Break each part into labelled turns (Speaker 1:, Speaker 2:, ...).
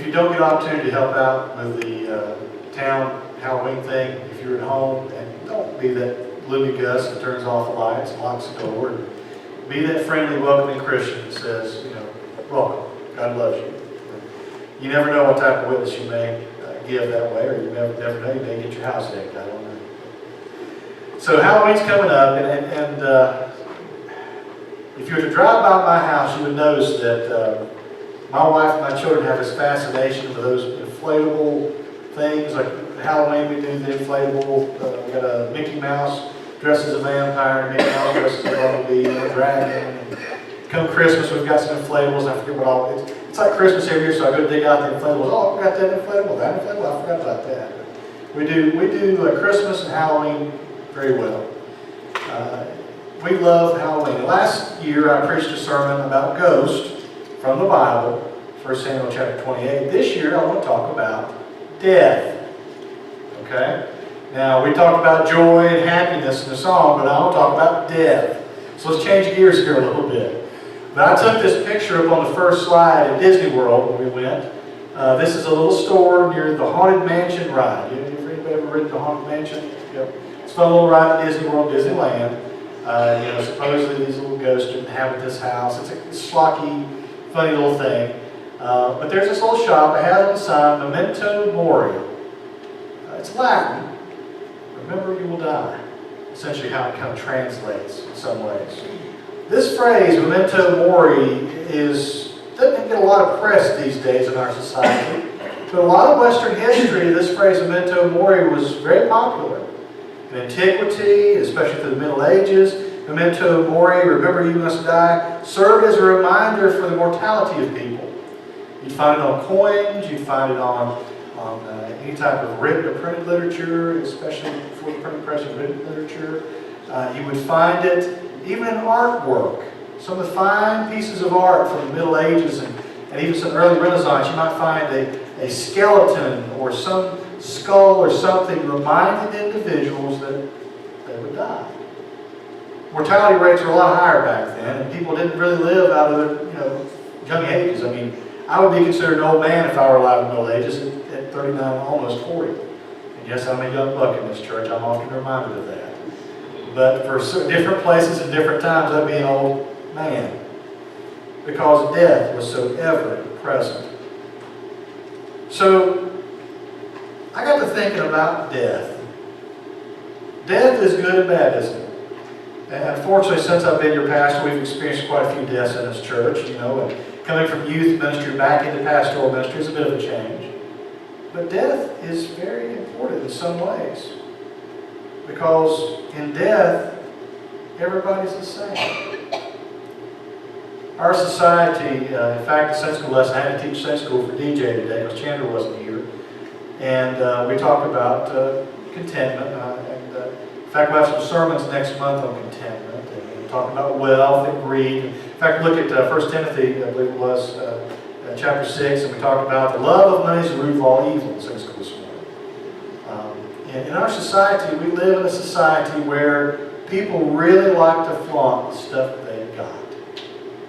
Speaker 1: you don't get an opportunity to help out with the town Halloween thing, if you're at home, and don't be that gloomy Gus that turns off the lights, locks the door, and be that friendly, welcoming Christian that says, welcome, God loves you. You never know what type of witness you may give that way, or you never know, you may get your house decked, I don't know. So Halloween's coming up, and if you were to drive by my house, you would notice that my wife and my children have this fascination with those inflatable things. Like Halloween, we do the inflatable. We got a Mickey Mouse dressed as a vampire, and Mickey Mouse dressed as a bumblebee, and a dragon. And come Christmas, we've got some inflatables. And I forget what all. It's like Christmas every year, so I go dig out the inflatables. Oh, I forgot that inflatable. That inflatable, I forgot about that. We do Christmas and Halloween very well. We love Halloween. Last year, I preached a sermon about ghosts from the Bible, 1 Samuel chapter 28. This year, I want to talk about death. Okay? Now, we talked about joy and happiness in the song, but I want to talk about death. So let's change gears here a little bit. But I took this picture up on the first slide at Disney World when we went. This is a little store near the Haunted Mansion ride. Anybody ever ridden the Haunted Mansion? Yep. It's a fun little ride at Disney World, Disneyland. Supposedly these little ghosts inhabit this house. It's a schlocky, funny little thing. But there's this little shop. It has on the sign, Memento Mori. It's Latin. Remember, you will die. Essentially how it kind of translates in some ways. This phrase, Memento Mori, doesn't get a lot of press these days in our society. But a lot of Western history, this phrase, Memento Mori, was very popular. In antiquity, especially through the Middle Ages, Memento Mori, remember you must die, served as a reminder for the mortality of people. You'd find it on coins, you'd find it on any type of written or printed literature, especially before the printing press and written literature. You would find it even in artwork. Some of the fine pieces of art from the Middle Ages and even some early Renaissance, you might find a skeleton or some skull or something reminded individuals that they would die. Mortality rates were a lot higher back then, and people didn't really live out of their young ages. I mean, I would be considered an old man if I were alive in the Middle Ages at 39, almost 40. And yes, I'm a young buck in this church. I'm often reminded of that. But for different places and different times, I'd be an old man because death was so ever present. So I got to thinking about death. Death is good and bad, isn't it? And unfortunately, since I've been your pastor, we've experienced quite a few deaths in this church, and coming from youth ministry back into pastoral ministry is a bit of a change. But death is very important in some ways. Because in death, everybody's the same. Our society, in fact, the Sunday school lesson, I had to teach Sunday school for DJ today because Chandler wasn't here. And we talked about contentment. In fact, we'll have some sermons next month on contentment. And we'll talk about wealth and greed. In fact, look at 1 Timothy, I believe it was, chapter 6, and we talked about the love of money is the root of all evil in Sunday school this morning. In our society, we live in a society where people really like to flaunt the stuff they've got.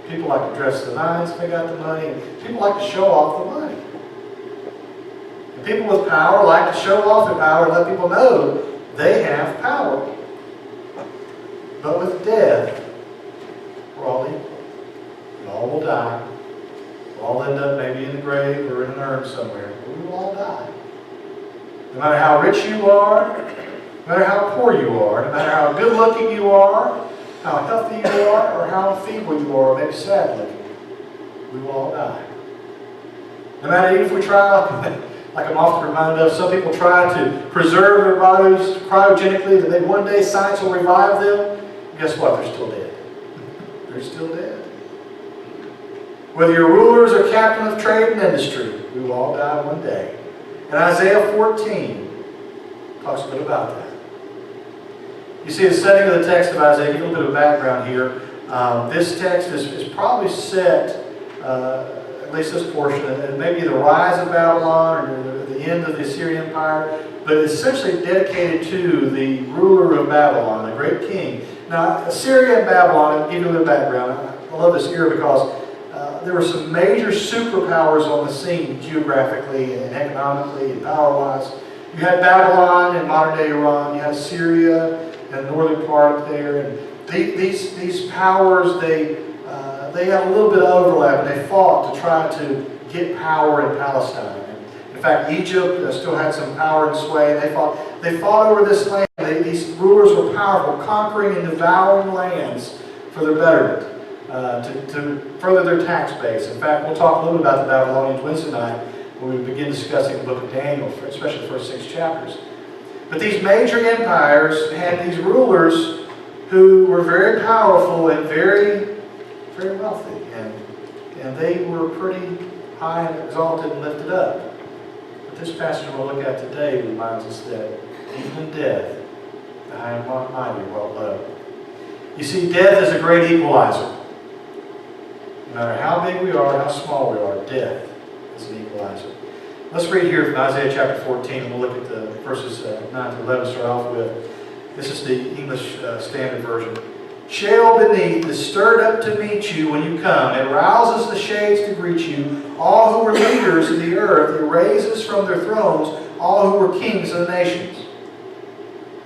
Speaker 1: People like to dress the nice if they got the money, and people like to show off the money. And people with power like to show off their power and let people know they have power. But with death, we're all equal. We all will die. We'll all end up maybe in the grave or in an urn somewhere, but we will all die. No matter how rich you are, no matter how poor you are, no matter how good looking you are, how healthy you are, or how feeble you are, or maybe sad looking, we will all die. No matter even if we try, like I'm often reminded of, some people try to preserve their bodies cryogenically, that maybe one day science will revive them. And guess what? They're still dead. They're still dead. Whether you're rulers or captain of trade and industry, we will all die one day. And Isaiah 14 talks a bit about that. You see the setting of the text of Isaiah, give you a little bit of background here. This text is probably set, at least this portion, and maybe the rise of Babylon or the end of the Assyrian Empire, but it's essentially dedicated to the ruler of Babylon, the great king. Now, Assyria and Babylon, I'll give you a little bit of background. I love this era because there were some major superpowers on the scene geographically and economically and power-wise. You had Babylon and modern-day Iran. You had Syria and the northern part up there. And these powers, they had a little bit of overlap, and they fought to try to get power in Palestine. In fact, Egypt still had some power and sway. They fought over this land. These rulers were powerful, conquering and devouring lands for their betterment, to further their tax base. In fact, we'll talk a little bit about the Babylonians Wednesday night when we begin discussing the book of Daniel, especially the first 6 chapters. But these major empires had these rulers who were very powerful and very, very wealthy. And they were pretty high and exalted and lifted up. But this passage we'll look at today reminds us that even in death, the high and mighty are brought low. You see, death is a great equalizer. No matter how big we are, how small we are, death is an equalizer. Let's read here from Isaiah chapter 14, and we'll look at the verses 9 to 11 to start off with. This is the English Standard Version. Sheol beneath is stirred up to meet you when you come. It rouses the shades to greet you. All who were leaders of the earth, it raises from their thrones all who were kings of the nations.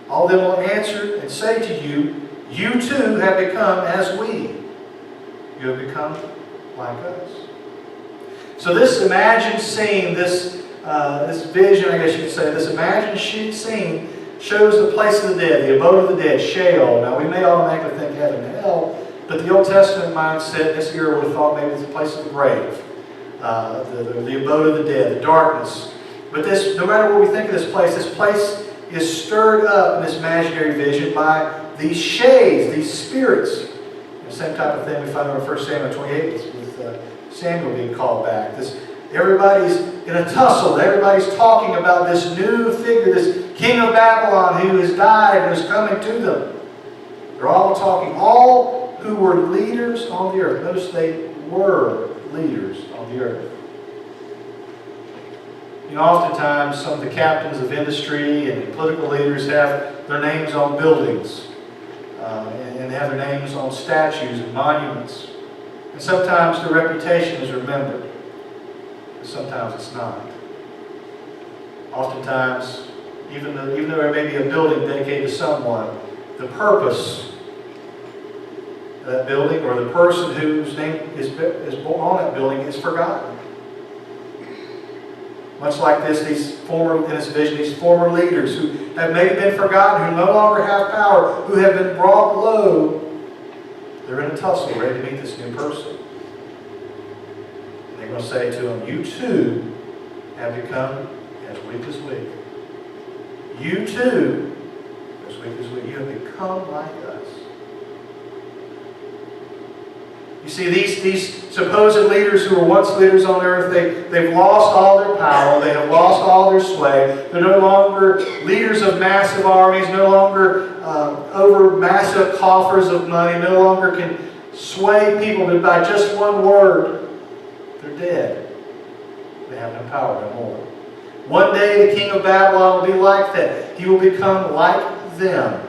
Speaker 1: All of them will answer and say to you, you too have become as we. You have become like us. So this imagined scene, this vision, I guess you could say, this imagined scene shows the place of the dead, the abode of the dead, Sheol. Now we may automatically think heaven and hell, but the Old Testament mindset, this era would have thought maybe it's a place of the grave, the abode of the dead, the darkness. But this, no matter what we think of this place is stirred up in this imaginary vision by these shades, these spirits. The same type of thing we find in 1 Samuel 28 with Samuel being called back. Everybody's in a tussle. Everybody's talking about this new figure, this king of Babylon who has died and is coming to them. They're all talking. All who were leaders on the earth. Notice they were leaders on the earth. You know, oftentimes some of the captains of industry and political leaders have their names on buildings and have their names on statues and monuments. And sometimes their reputation is remembered. Sometimes it's not. Oftentimes, even though there may be a building dedicated to someone, the purpose of that building or the person whose name is on that building is forgotten. Much like this, these former leaders who have maybe been forgotten, who no longer have power, who have been brought low, they're in a tussle, ready to meet this new person. They're going to say to him, you too have become as weak as we. You too, as weak as we. You have become like us. You see, these supposed leaders who were once leaders on earth, they've lost all their power. They have lost all their sway. They're no longer leaders of massive armies, no longer over massive coffers of money, no longer can sway people by just one word. They're dead. They have no power no more. One day the king of Babylon will be like that. He will become like them.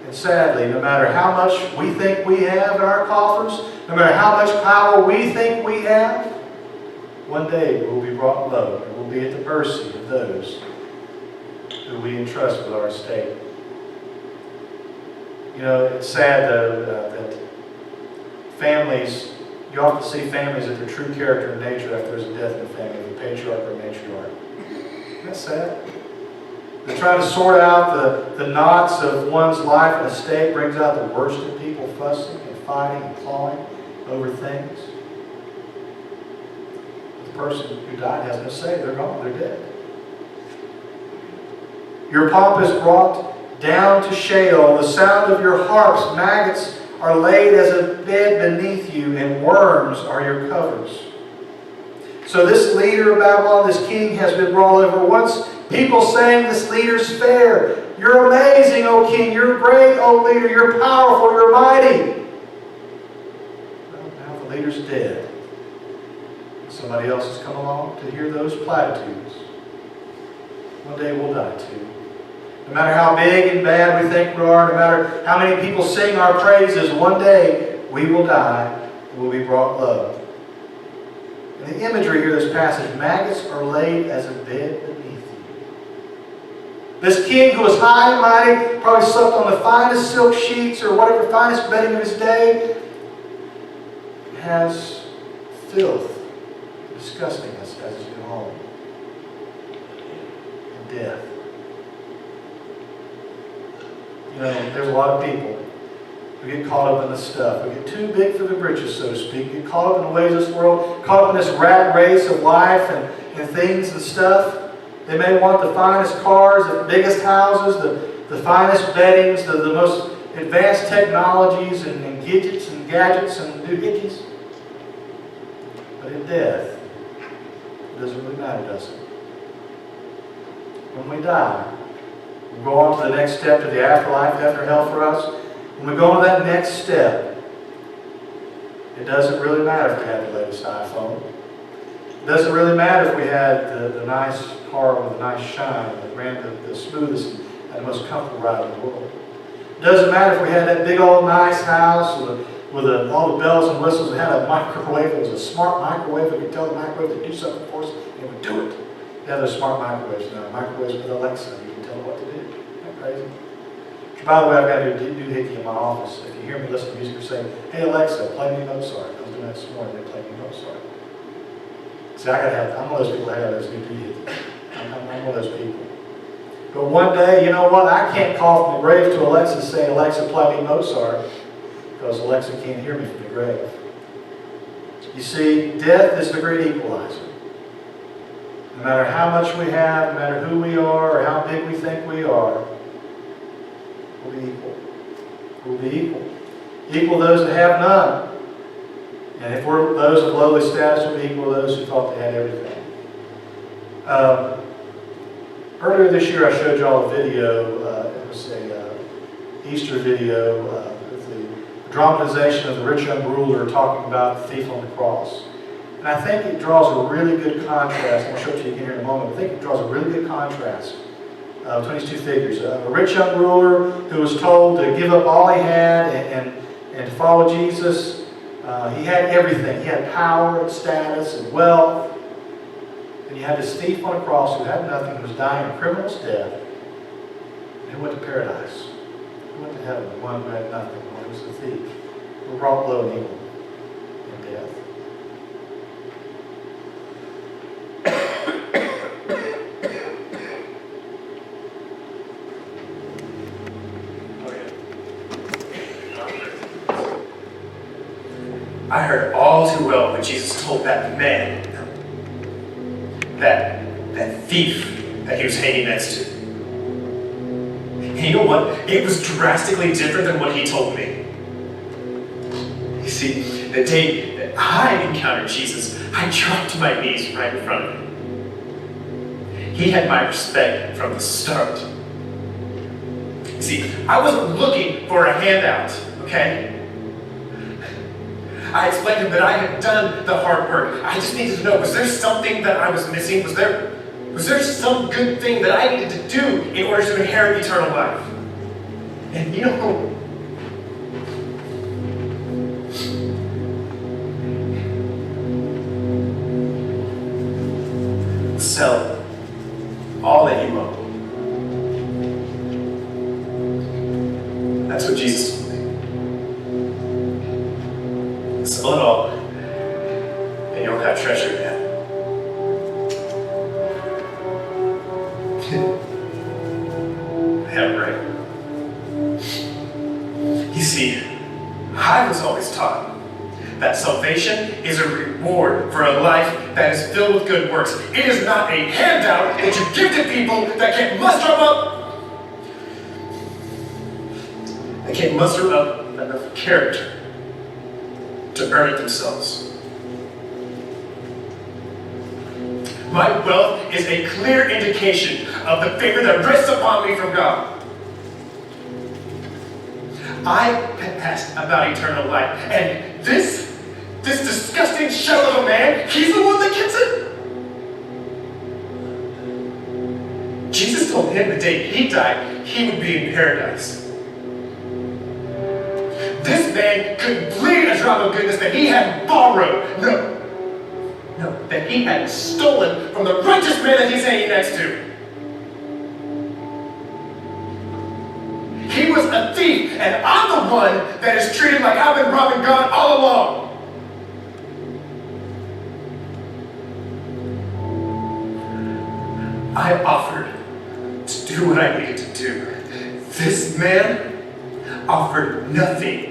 Speaker 1: And sadly, no matter how much we think we have in our coffers, no matter how much power we think we have, one day we will be brought low and we'll be at the mercy of those who we entrust with our estate. You know, it's sad though that families, you often see families at their true character and nature after there's a death in the family, the patriarch or matriarch. Isn't that sad? They're trying to sort out the knots of one's life and estate, brings out the worst in people, fussing and fighting and clawing over things. The person who died has no say. They're gone. They're dead. Your pomp is brought down to Sheol. The sound of your harps, maggots are laid as a bed beneath you, and worms are your covers. So this leader of Babylon, this king, has been brought over. Once people saying this leader's fair. You're amazing, O king. You're great, O leader. You're powerful. You're mighty. Well, now the leader's dead. Somebody else has come along to hear those platitudes. One day we'll die too. No matter how big and bad we think we are, no matter how many people sing our praises, one day we will die will be brought low. In the imagery here, this passage, maggots are laid as a bed beneath you. This king who was high and mighty, probably slept on the finest silk sheets or whatever finest bedding of his day, has filth, disgustingness as his new home, and death. You know, there's a lot of people who get caught up in this stuff. We get too big for the britches, so to speak. We get caught up in the ways of this world, caught up in this rat race of life and things and stuff. They may want the finest cars, the biggest houses, the finest beddings, the most advanced technologies and gadgets and doohickeys. But in death, it doesn't really matter, does it? When we die, we go on to the next step, to the afterlife, after hell for us. When we go on to that next step, it doesn't really matter if we had the latest iPhone. It doesn't really matter if we had the nice car with a nice shine that ran the smoothest and the most comfortable ride in the world. It doesn't matter if we had that big old nice house with all the bells and whistles. It had a microwave. It was a smart microwave. We could tell the microwave to do something for us, and it would do it. Yeah, those smart microwaves now. Microwaves with Alexa. You can tell it what to do. Isn't that crazy? By the way, I've got a doohickey in my office. If you hear me listen to music or say, "Hey Alexa, play me Mozart." I was doing that this morning. They played me Mozart. See, I'm one of those people that have those new doohickeys. I'm one of those people. But one day, you know what? I can't call from the grave to Alexa saying, "Alexa, play me Mozart," because Alexa can't hear me from the grave. You see, death is the great equalizer. No matter how much we have, no matter who we are, or how big we think we are, we'll be equal. We'll be equal. Equal those that have none. And if we're those of lowly status, we'll be equal to those who thought they had everything. Earlier this year, I showed y'all a video. It was a Easter video with the dramatization of the rich young ruler talking about the thief on the cross. And I think it draws a really good contrast. I'll show it to you again here in a moment. I think it draws a really good contrast between these two figures. A rich young ruler who was told to give up all he had and to follow Jesus. He had everything. He had power and status and wealth. And you had this thief on a cross who had nothing, who was dying a criminal's death, and who went to paradise. Who went to heaven? The one who had nothing, the one who was a thief, who brought low and evil and death.
Speaker 2: I heard all too well when Jesus told that man, that thief that he was hanging next to. And you know what? It was drastically different than what he told me. You see, the day that I encountered Jesus, I dropped to my knees right in front of him. He had my respect from the start. You see, I wasn't looking for a handout, okay? I explained to him that I had done the hard work. I just needed to know, was there something that I was missing? Was there some good thing that I needed to do in order to inherit eternal life? And you know, sell all that you own. That's what Jesus told me. Sell it all, and you'll have treasure in heaven. Yeah, right. You see, I was always taught that salvation is a reward for a life that is filled with good works. It is not a handout that you give to people that can't muster up. They can't muster up enough character to earn it themselves. My wealth is a clear indication of the favor that rests upon me from God. I had asked about eternal life, and this disgusting shell of a man, he's the one that gets it? Jesus told him the day he died, he would be in paradise. This this man could bleed a drop of goodness that he had borrowed. No. No, that he had stolen from the righteous man that he's hanging next to. He was a thief, and I'm the one that is treated like I've been robbing God all along. I offered to do what I needed to do. This man offered nothing.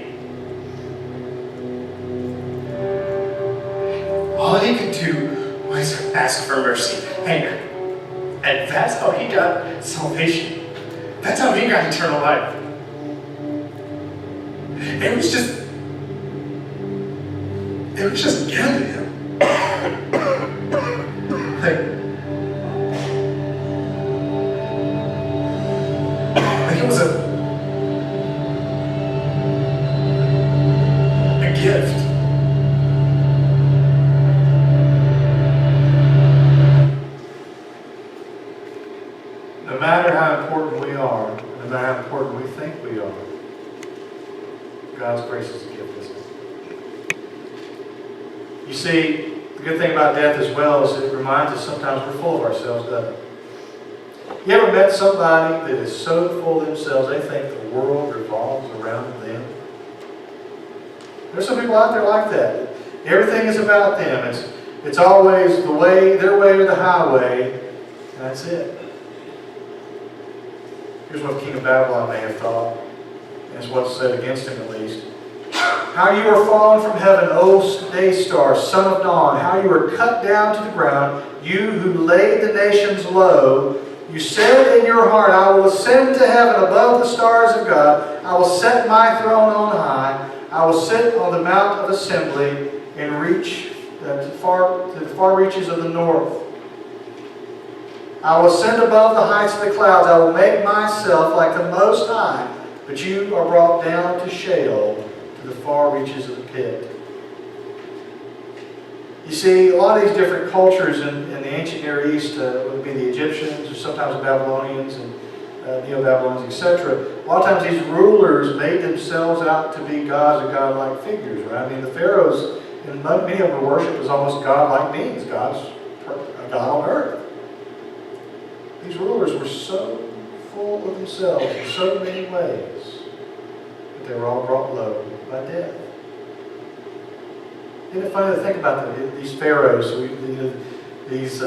Speaker 2: All he could do was ask for mercy. And that's how he got salvation. That's how he got eternal life. It was just given to him. Like it was a gift.
Speaker 1: No matter how important we are, no matter how important we think we are, God's grace is a gift, isn't it? You see, the good thing about death as well is it reminds us sometimes we're full of ourselves, doesn't it? You ever met somebody that is so full of themselves they think the world revolves around them? There's some people out there like that. Everything is about them. It's always the way, their way or the highway, and that's it. Here's what the king of Babylon may have thought, and it's what's said against him at least. How you are fallen from heaven, O day star, son of dawn. How you are cut down to the ground, you who laid the nations low. You said in your heart, I will ascend to heaven above the stars of God. I will set my throne on high. I will sit on the mount of assembly and reach to the far reaches of the north. I will ascend above the heights of the clouds. I will make myself like the Most High. But you are brought down to Sheol, to the far reaches of the pit. You see, a lot of these different cultures in the ancient Near East, would be the Egyptians, or sometimes the Babylonians, and Neo-Babylonians, etc. A lot of times these rulers made themselves out to be gods or godlike figures, right? I mean, the pharaohs, and many of them were worshipped as almost godlike beings, gods, a god on earth. These rulers were so full of themselves in so many ways that they were all brought low by death. Isn't it funny to think about these pharaohs, these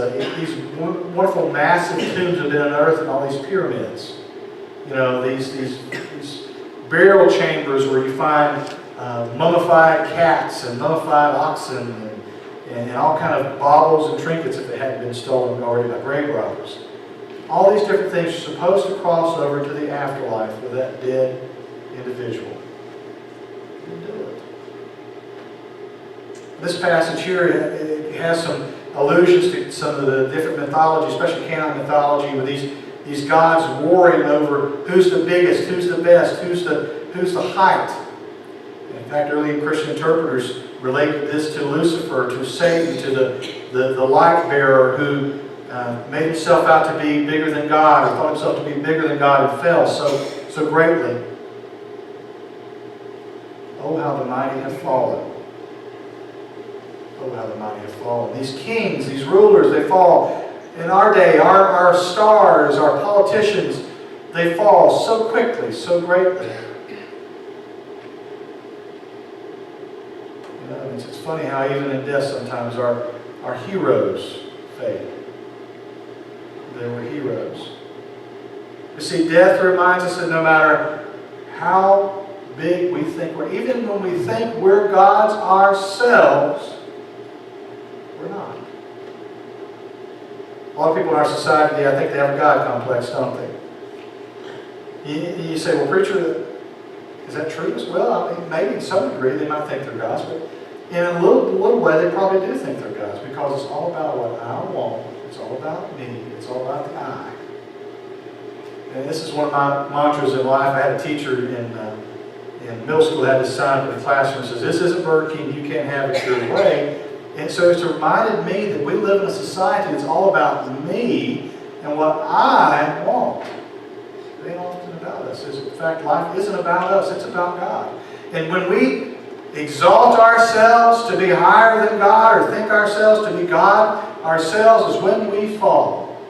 Speaker 1: wonderful massive tombs have been unearthed and all these pyramids. You know, these burial chambers where you find mummified cats and mummified oxen and all kind of baubles and trinkets if they hadn't been stolen already by grave robbers. All these different things are supposed to cross over to the afterlife with that dead individual. Didn't do it. This passage here, it has some allusions to some of the different mythology, especially Canaanite mythology, with these gods warring over who's the biggest, who's the best, who's the height. In fact, early Christian interpreters related this to Lucifer, to Satan, to the light bearer who made himself out to be bigger than God, or thought himself to be bigger than God, and fell so greatly. Oh, how the mighty have fallen. Oh, how the mighty have fallen. These kings, these rulers, they fall. In our day, our stars, our politicians, they fall so quickly, so greatly. You know, it's funny how even in death sometimes our heroes fade. They were heroes. You see, death reminds us that no matter how big we think we're, even when we think we're gods ourselves, we're not. A lot of people in our society, I think they have a God complex, don't they? You say, well, preacher, is that true as well? I mean, maybe in some degree they might think they're gods, but in a little way they probably do think they're gods, because it's all about what I want. It's all about me. It's all about the I. And this is one of my mantras in life. I had a teacher in middle school had this sign in the classroom that says, "This isn't Burger King. You can't have it your way." And so it's reminded me that we live in a society that's all about me and what I want. It ain't often about us. In fact, life isn't about us. It's about God. And when we exalt ourselves to be higher than God, or think ourselves to be God ourselves, is when we fall.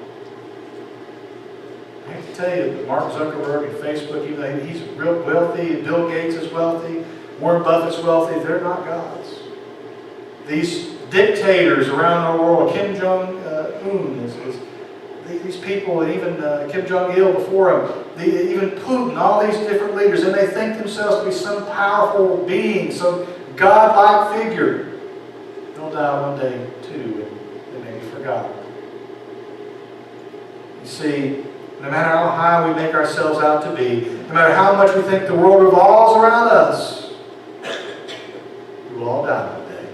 Speaker 1: I have to tell you that Mark Zuckerberg and Facebook, even though he's real wealthy, Bill Gates is wealthy, Warren Buffett's wealthy, they're not gods. These dictators around the world, Kim Jong-un, these people, and even Kim Jong-il before him, even Putin, all these different leaders, and they think themselves to be some powerful being, some godlike figure. They'll die one day too, and they may be forgotten. You see, no matter how high we make ourselves out to be, no matter how much we think the world revolves around us, we will all die one day.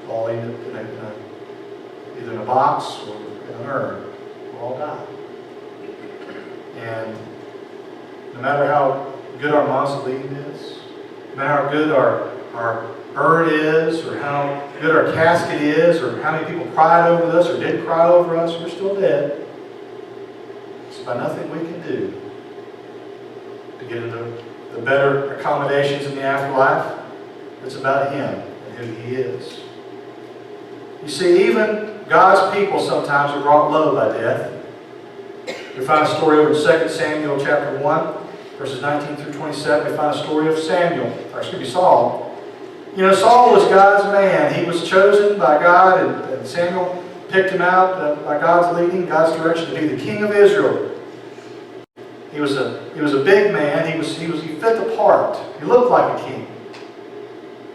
Speaker 1: All either in a box or in an urn. We'll all die. And no matter how good our mausoleum is, no matter how good our urn is, or how good our casket is, or how many people cried over us or didn't cry over us, we're still dead. It's by nothing we can do to get into the better accommodations in the afterlife. It's about Him and who He is. You see, even God's people sometimes are brought low by death. We find a story over in 2 Samuel chapter 1, verses 19 through 27. We find a story of Saul. You know, Saul was God's man. He was chosen by God, and Samuel picked him out by God's leading, God's direction, to be the king of Israel. He was a big man. He fit the part. He looked like a king.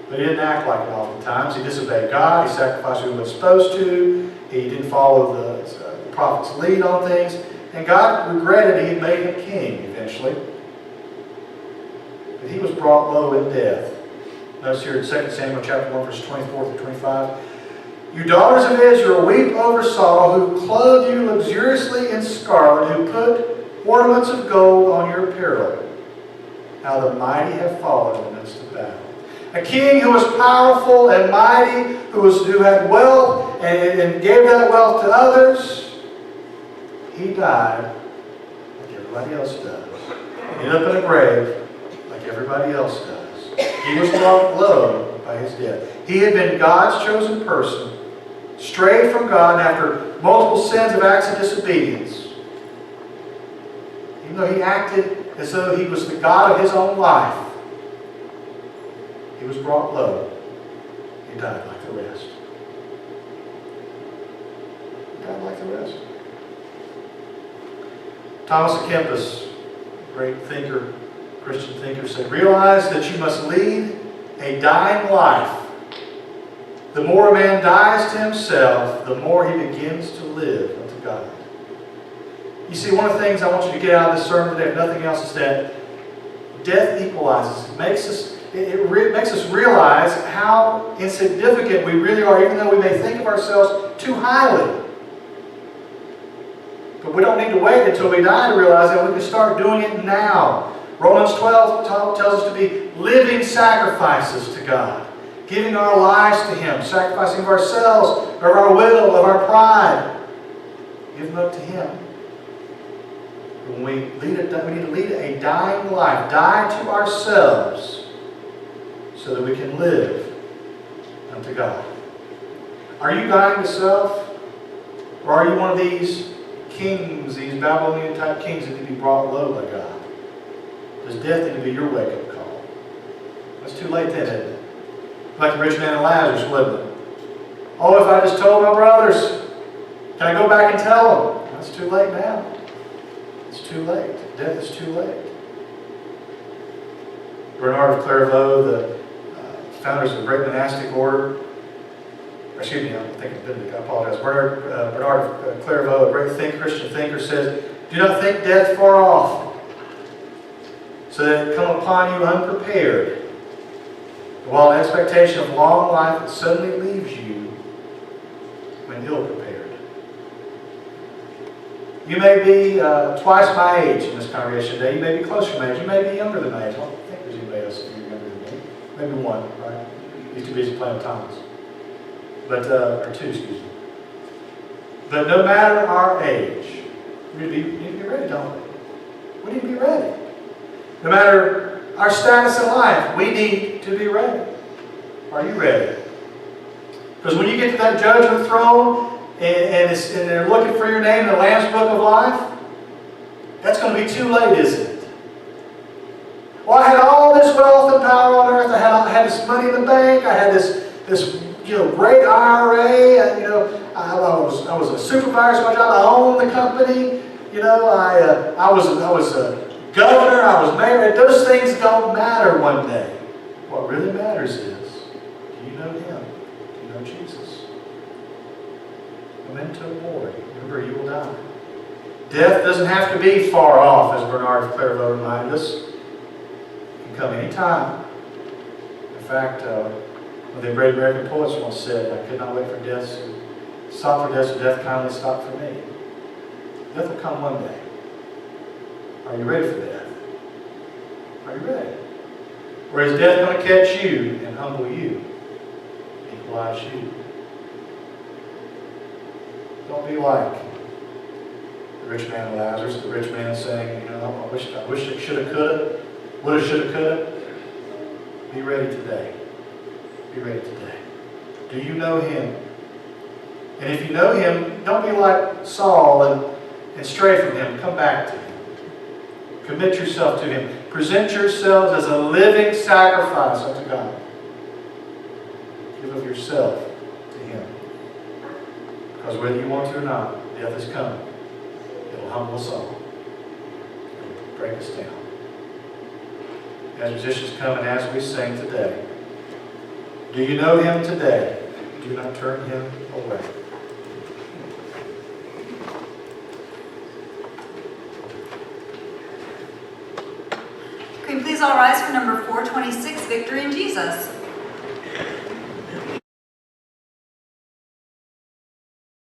Speaker 1: But he didn't act like it oftentimes. He disobeyed God. He sacrificed who he was supposed to. He didn't follow the prophet's lead on things. And God regretted he had made him king eventually. But he was brought low in death. Notice here in 2 Samuel chapter 1, verses 24 through 25. You daughters of Israel, weep over Saul, who clothed you luxuriously in scarlet, who put ornaments of gold on your apparel. How the mighty have fallen in the midst of battle. A king who was powerful and mighty, who had wealth and gave that wealth to others, he died like everybody else does. He ended up in a grave like everybody else does. He was brought low by his death. He had been God's chosen person, strayed from God after multiple sins of acts of disobedience. Even though he acted as though he was the God of his own life, he was brought low. He died like the rest. He died like the rest. Thomas à Kempis, great thinker, Christian thinker, said, realize that you must lead a dying life. The more a man dies to himself, the more he begins to live unto God. You see, one of the things I want you to get out of this sermon today, if nothing else, is that death equalizes. It makes us realize how insignificant we really are, even though we may think of ourselves too highly. But we don't need to wait until we die to realize that. We can start doing it now. Romans 12 tells us to be living sacrifices to God, giving our lives to Him, sacrificing of ourselves, of our will, of our pride. Give them up to Him. When we need to lead a dying life, die to ourselves, so that we can live unto God. Are you dying to self? Or are you one of these kings, these Babylonian type kings that need to be brought low by God? Does death need to be your wake-up call? It's too late then, isn't it? Like the rich man and Lazarus, wasn't it? Oh, if I just told my brothers, can I go back and tell them? It's too late now. It's too late. Death is too late. Bernard of Clairvaux, the founders of the great monastic order, excuse me, I'm thinking Benedict, I apologize. Bernard of Clairvaux, a great Christian thinker, says, do not think death far off, so that it come upon you unprepared, while an expectation of long life suddenly leaves you when ill-prepared. You may be twice my age in this congregation today. You may be closer to my age. You may be younger than my age. I don't think there's anybody else here younger than me. Maybe one, right? He's too busy playing with Thomas. But, or two, excuse me. But no matter our age, we need to be ready, don't we? We need to be ready. No matter our status in life. We need to be ready. Are you ready? Because when you get to that judgment throne and they're looking for your name in the Lamb's Book of Life, that's going to be too late, isn't it? Well, I had all this wealth and power on earth. I had this money in the bank. I had this great IRA. I was a supervisor at my job. I owned the company. I was a governor. I was mayor. Those things don't matter one day. What really matters is, do you know Him? Do you know Jesus? Memento Mori. Remember, you will die. Death doesn't have to be far off, as Bernard Clairvaux reminded us. It can come anytime. In fact, one of the great American poets once said, "I could not wait for death, stop for death, so death kindly stopped for me." Death will come one day. Are you ready for death? Are you ready? Or is death going to catch you and humble you, equalize you? Don't be like the rich man and Lazarus, the rich man saying, I wish it should have, could have, would have, should have, could have. Be ready today. Be ready today. Do you know Him? And if you know Him, don't be like Saul and stray from Him. Come back to Him. Commit yourself to Him. Present yourselves as a living sacrifice unto God. Give of yourself to Him. Because whether you want to or not, death is coming. It will humble us all. It will break us down. As musicians come and as we sing today, do you know Him today? Do not turn Him away.
Speaker 3: Can we please all rise for number 426, Victory in Jesus?